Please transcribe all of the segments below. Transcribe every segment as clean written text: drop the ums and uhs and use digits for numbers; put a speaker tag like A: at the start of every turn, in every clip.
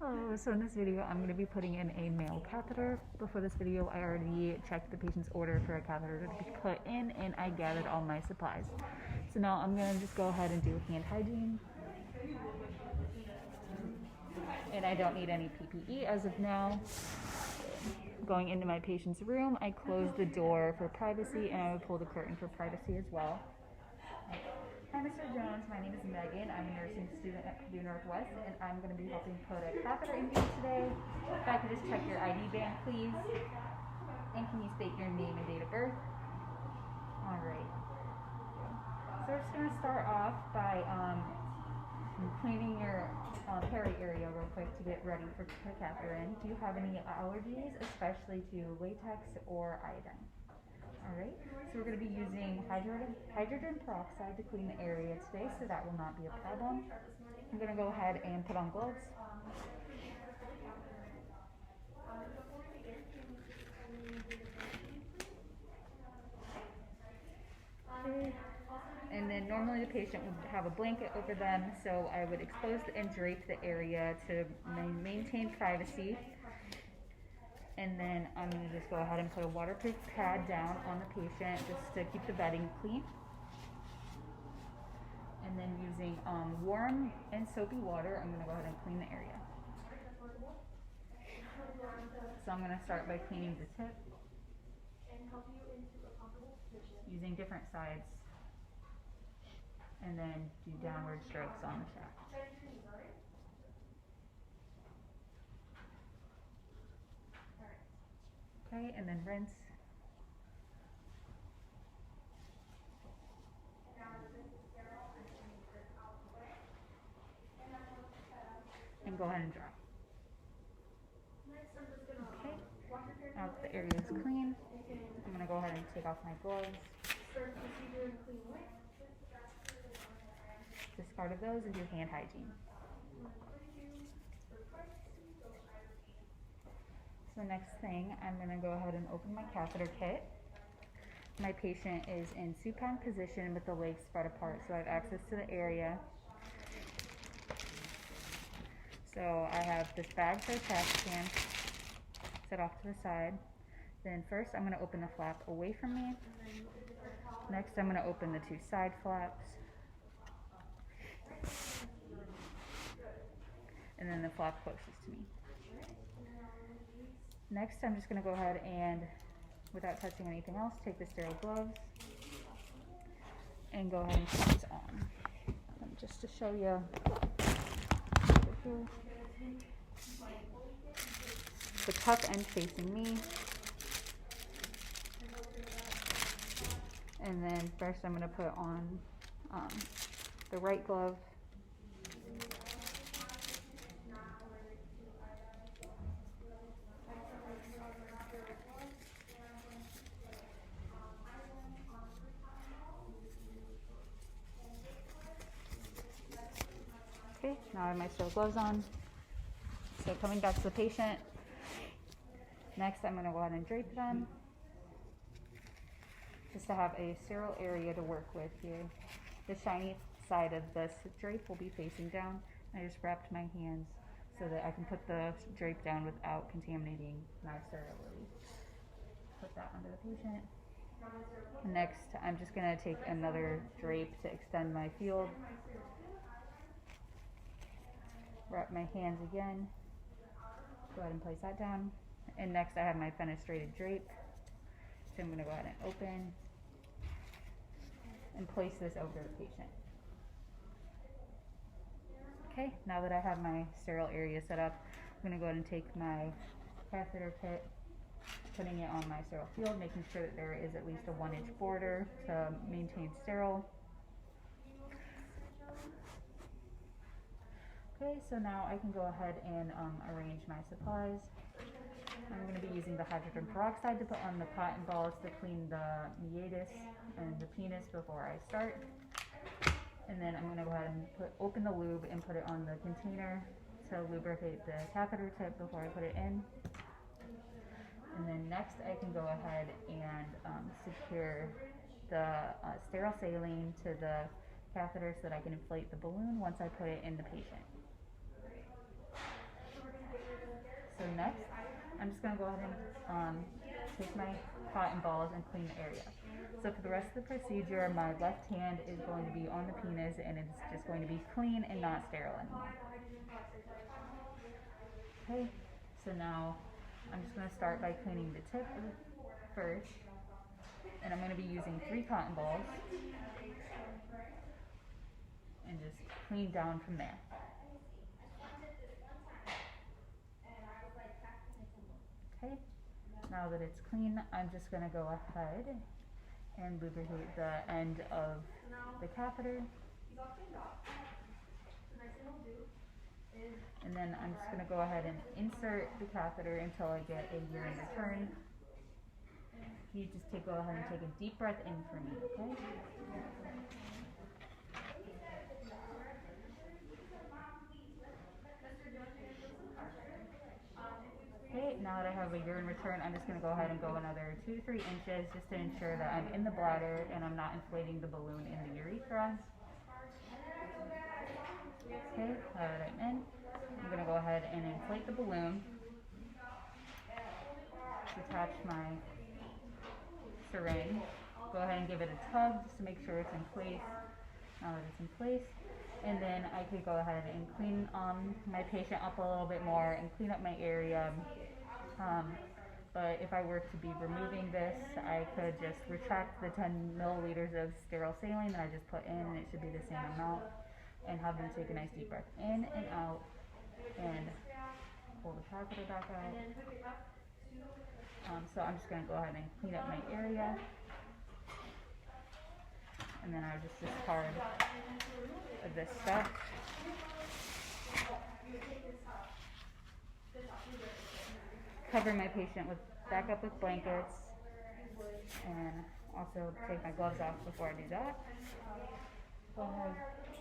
A: Hello, so in this video I'm going to be putting in a male catheter. Before this video I already checked the patient's order for a catheter to be put in and I gathered all my supplies. So now I'm going to just go ahead and do hand hygiene. And I don't need any PPE as of now. Going into my patient's room, I close the door for privacy and I would pull the curtain for privacy as well. Hi Mr. Jones, my name is Megan. I'm a nursing student at Purdue Northwest and I'm going to be helping put a catheter in you today. If I could just check your ID band please. And can you state your name and date of birth? Alright. So we're just going to start off by cleaning your hairy area real quick to get ready for the catheter in. Do you have any allergies, especially to latex or iodine? Alright, so we're going to be using hydrogen peroxide to clean the area today, so that will not be a problem. I'm going to go ahead and put on gloves. Okay. And then normally the patient would have a blanket over them, so I would expose and drape the area to maintain privacy. And then I'm going to just go ahead and put a waterproof pad down on the patient just to keep the bedding clean. And then using warm and soapy water, I'm going to go ahead and clean the area. So I'm going to start by cleaning the tip using different sides and then do downward strokes on the shaft. Okay, and then rinse. And go ahead and dry. Okay, now that the area is clean, I'm going to go ahead and take off my gloves. Discard of those and do hand hygiene. So next thing, I'm going to go ahead and open my catheter kit. My patient is in supine position with the legs spread apart, so I have access to the area. So I have this bag for a trash can set off to the side. Then first I'm going to open the flap away from me. Next I'm going to open the two side flaps. And then the flap closest to me. Next I'm just going to go ahead and, without touching anything else, take the sterile gloves and go ahead and put these on. And just to show you, the cuff end facing me. And then first I'm going to put on the right glove. Okay, now I have my sterile gloves on. So coming back to the patient, next I'm going to go ahead and drape them, just to have a sterile area to work with here. The shiny side of this drape will be facing down. I just wrapped my hands so that I can put the drape down without contaminating my sterility. Put that under the patient. Next, I'm just going to take another drape to extend my field. Wrap my hands again. Go ahead and place that down. And next I have my fenestrated drape. So I'm going to go ahead and open and place this over the patient. Okay, now that I have my sterile area set up, I'm going to go ahead and take my catheter kit, putting it on my sterile field, making sure that there is at least a 1-inch border to maintain sterile. Okay, so now I can go ahead and arrange my supplies. I'm going to be using the hydrogen peroxide to put on the cotton balls to clean the meatus and the penis before I start. And then I'm going to go ahead and open the lube and put it on the container to lubricate the catheter tip before I put it in. And then next I can go ahead and secure the sterile saline to the catheter so that I can inflate the balloon once I put it in the patient. I'm just going to go ahead and take my cotton balls and clean the area. So for the rest of the procedure, my left hand is going to be on the penis and it's just going to be clean and not sterile anymore. Okay, so now I'm just going to start by cleaning the tip first, and I'm going to be using 3 cotton balls and just clean down from there. Okay, now that it's clean, I'm just going to go ahead and lubricate the end of the catheter. And then I'm just going to go ahead and insert the catheter until I get a urine return. You just go ahead and take a deep breath in for me, okay? Okay, now that I have a urine return, I'm just going to go ahead and go another 2 to 3 inches just to ensure that I'm in the bladder and I'm not inflating the balloon in the urethra. Okay, now that I'm in, I'm going to go ahead and inflate the balloon. Detach my syringe. Go ahead and give it a tug just to make sure it's in place. Now that it's in place, and then I could go ahead and clean my patient up a little bit more and clean up my area. But if I were to be removing this, I could just retract the 10 milliliters of sterile saline that I just put in, and it should be the same amount, and have them take a nice deep breath in and out, and pull the catheter back out. So I'm just going to go ahead and clean up my area, and then I'll just discard this stuff. Cover my patient back up with blankets, and also take my gloves off before I do that. Go ahead,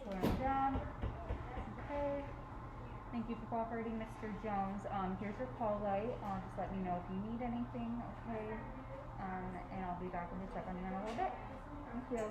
A: pull them down. Okay. Thank you for cooperating, Mr. Jones. Here's your call light. Just let me know if you need anything, okay? And I'll be back in to check on you in a little bit. Thank you.